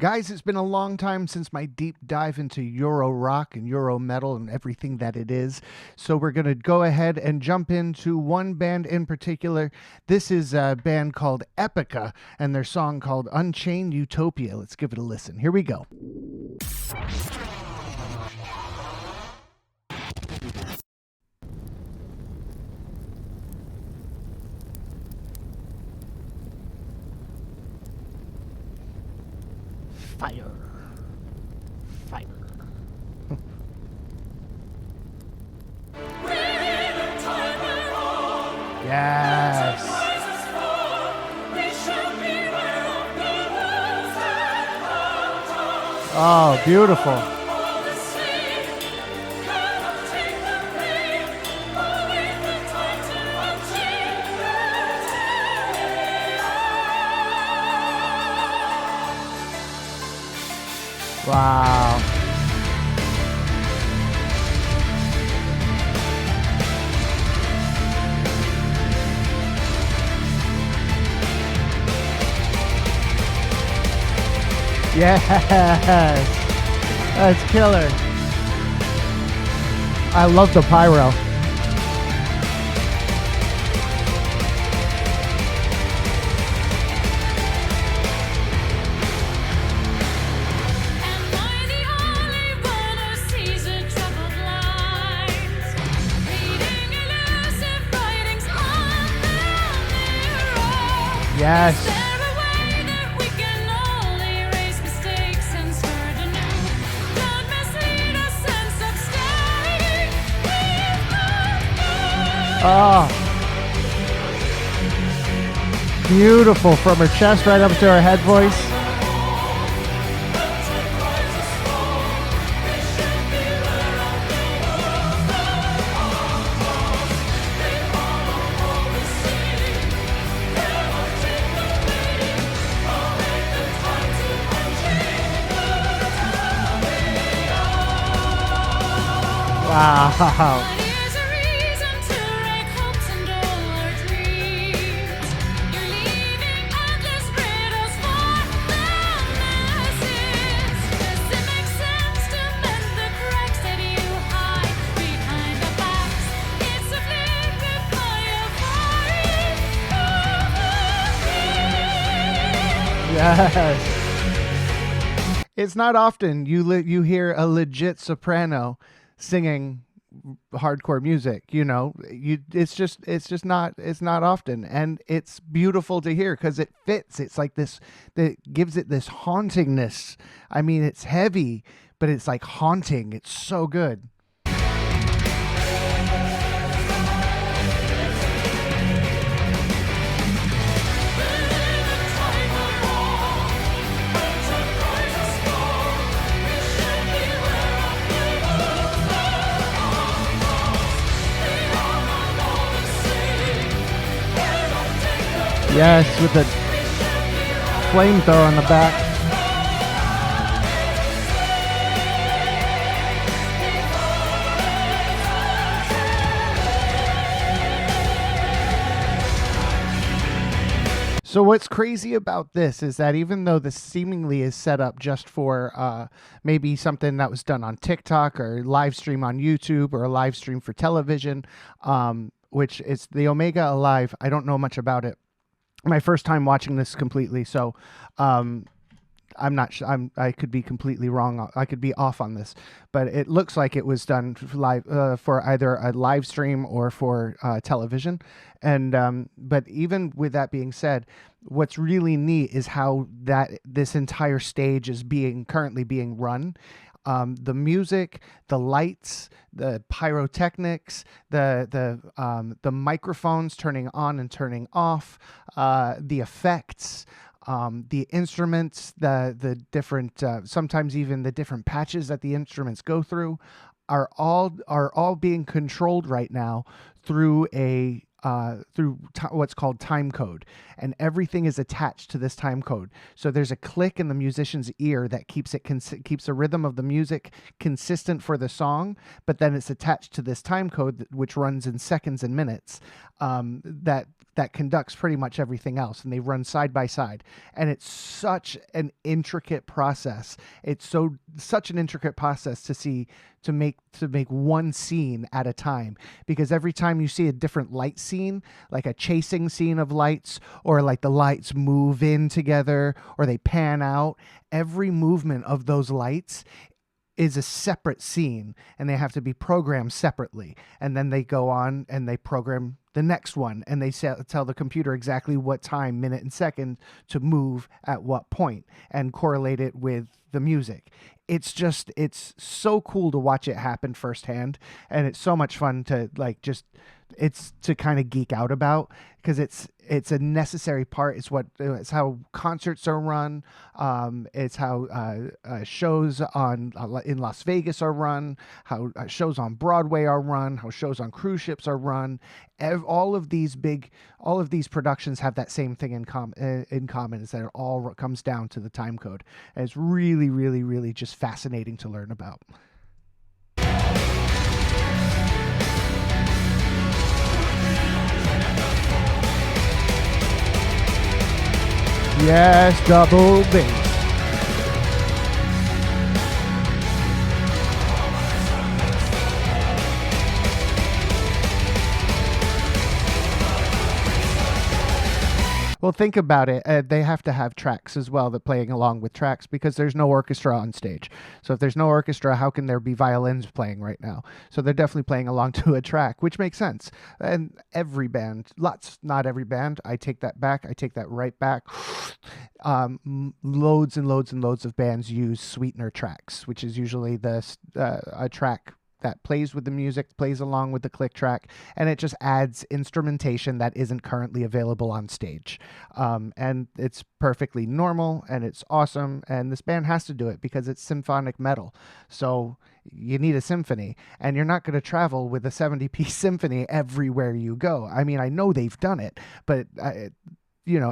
Guys, it's been a long time since my deep dive into Euro rock and Euro metal and everything that it is. So we're going to go ahead and jump into one band in particular. This is a band called Epica and their song called Unchain Utopia. Let's give it a listen. Here we go. Fire. Fire. Yes. Oh, beautiful. Wow. Yes. That's killer. I love the pyro. Yes. Oh. Beautiful from her chest right up to her head voice. Wow. Yes. It's not often you hear a legit soprano singing hardcore music, you know. It's just not often, and it's beautiful to hear because it fits. It's like this that gives it this hauntingness. I mean, it's heavy, but it's like haunting. It's so good. Yes, with the flamethrower on the back. So what's crazy about this is that even though this seemingly is set up just for maybe something that was done on TikTok or live stream on YouTube or a live stream for television, which is the Omega Alive, I don't know much about it. My first time watching this completely, so I'm not sure. I could be completely wrong. I could be off on this, but it looks like it was done live for either a live stream or for television. And but even with that being said, what's really neat is how this entire stage is currently being run. The music, the lights, the pyrotechnics, the microphones turning on and turning off, the effects, the instruments, the different, sometimes even the different patches that the instruments go through, are all being controlled right now through a what's called timecode, and everything is attached to this timecode. So there's a click in the musician's ear that keeps keeps the rhythm of the music consistent for the song, but then it's attached to this timecode which runs in seconds and minutes. That conducts pretty much everything else, and they run side by side. And it's such an intricate process. It's such an intricate process to make one scene at a time, because every time you see a different light scene, like a chasing scene of lights, or like the lights move in together or they pan out, every movement of those lights is a separate scene, and they have to be programmed separately. And then they go on and they program the next one, and they tell the computer exactly what time, minute and second to move at what point, and correlate it with the music. It's so cool to watch it happen firsthand, and it's so much fun to it's to kind of geek out about, because it's a necessary part. It's how concerts are run. It's how shows in Las Vegas are run, how shows on Broadway are run, how shows on cruise ships are run. All of these productions have that same thing in common, is that it all comes down to the time code. And it's really, really, really just fascinating to learn about. Yes, double bass. Well, think about it. They have to have tracks as well, that playing along with tracks, because there's no orchestra on stage. So if there's no orchestra, how can there be violins playing right now? So they're definitely playing along to a track, which makes sense. And every band, not every band, I take that back. I take that right back. Loads and loads and loads of bands use sweetener tracks, which is usually a track that plays with the music, plays along with the click track, and it just adds instrumentation that isn't currently available on stage. And it's perfectly normal, and it's awesome, and this band has to do it because it's symphonic metal. So you need a symphony, and you're not going to travel with a 70-piece symphony everywhere you go. I mean, I know they've done it, but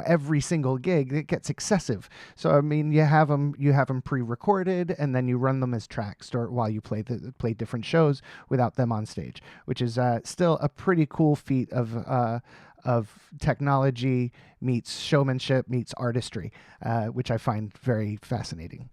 every single gig, it gets excessive. So I mean, you have them pre-recorded, and then you run them as tracks while you play different shows without them on stage, which is still a pretty cool feat of technology meets showmanship meets artistry, which I find very fascinating.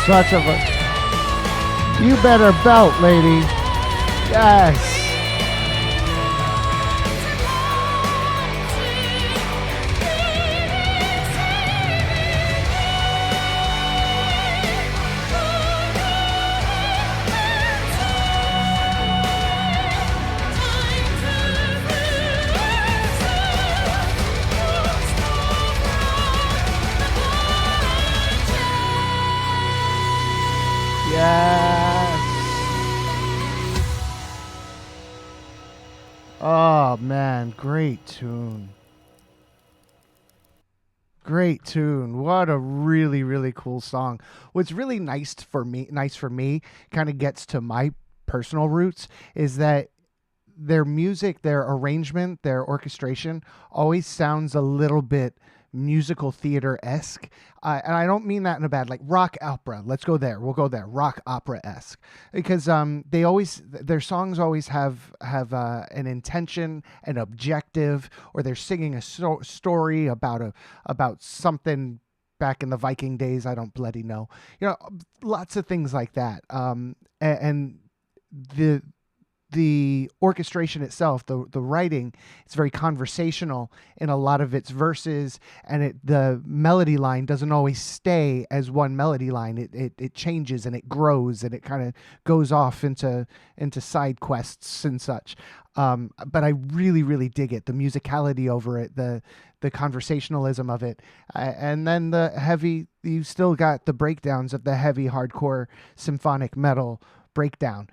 Such of a... You better belt, lady. Yes. Oh man, great tune. Great tune. What a really, really cool song. What's really nice for me, kind of gets to my personal roots, is that their music, their arrangement, their orchestration always sounds a little bit musical theater-esque. And I don't mean that in a bad, like rock opera. Let's go there. We'll go there. Rock opera-esque. Because they always, their songs always have an intention, an objective, or they're singing a story about something back in the Viking days. I don't bloody know. Lots of things like that. And the orchestration itself, the writing, it's very conversational in a lot of its verses, and the melody line doesn't always stay as one melody line. It changes and it grows and it kind of goes off into side quests and such. But I really, really dig it. The musicality over it, the conversationalism of it, and then the heavy. You still got the breakdowns of the heavy hardcore symphonic metal breakdown,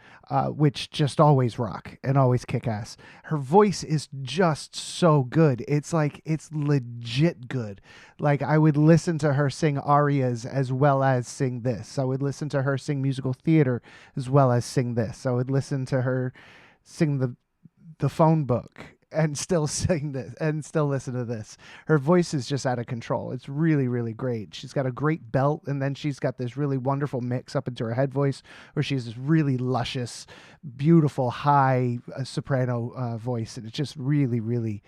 which just always rock and always kick ass. Her voice is just so good. It's like, it's legit good. Like, I would listen to her sing arias as well as sing this. I would listen to her sing musical theater as well as sing this. I would listen to her sing the phone book and still sing this and still listen to this. Her voice is just out of control. It's really, really great. She's got a great belt, and then she's got this really wonderful mix up into her head voice where she's this really luscious, beautiful, high soprano voice. And it's just really, really,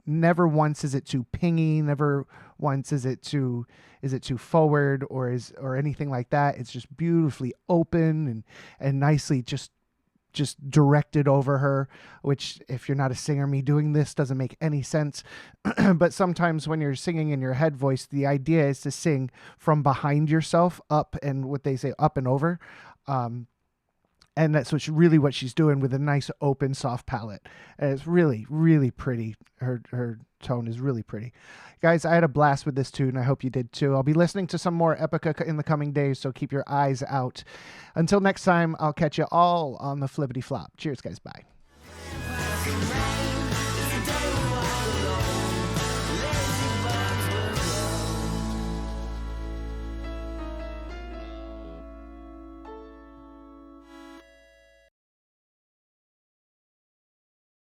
never once is it too pingy, never once is it too forward or anything like that. It's just beautifully open and nicely just directed over her, which, if you're not a singer, me doing this doesn't make any sense. But sometimes when you're singing in your head voice, the idea is to sing from behind yourself up, and what they say, up and over. And that's what she's doing with a nice open soft palette. And it's really, really pretty. Her tone is really pretty. Guys, I had a blast with this tune. I hope you did too. I'll be listening to some more Epica in the coming days, so keep your eyes out. Until next time, I'll catch you all on the flippity flop. Cheers, guys. Bye.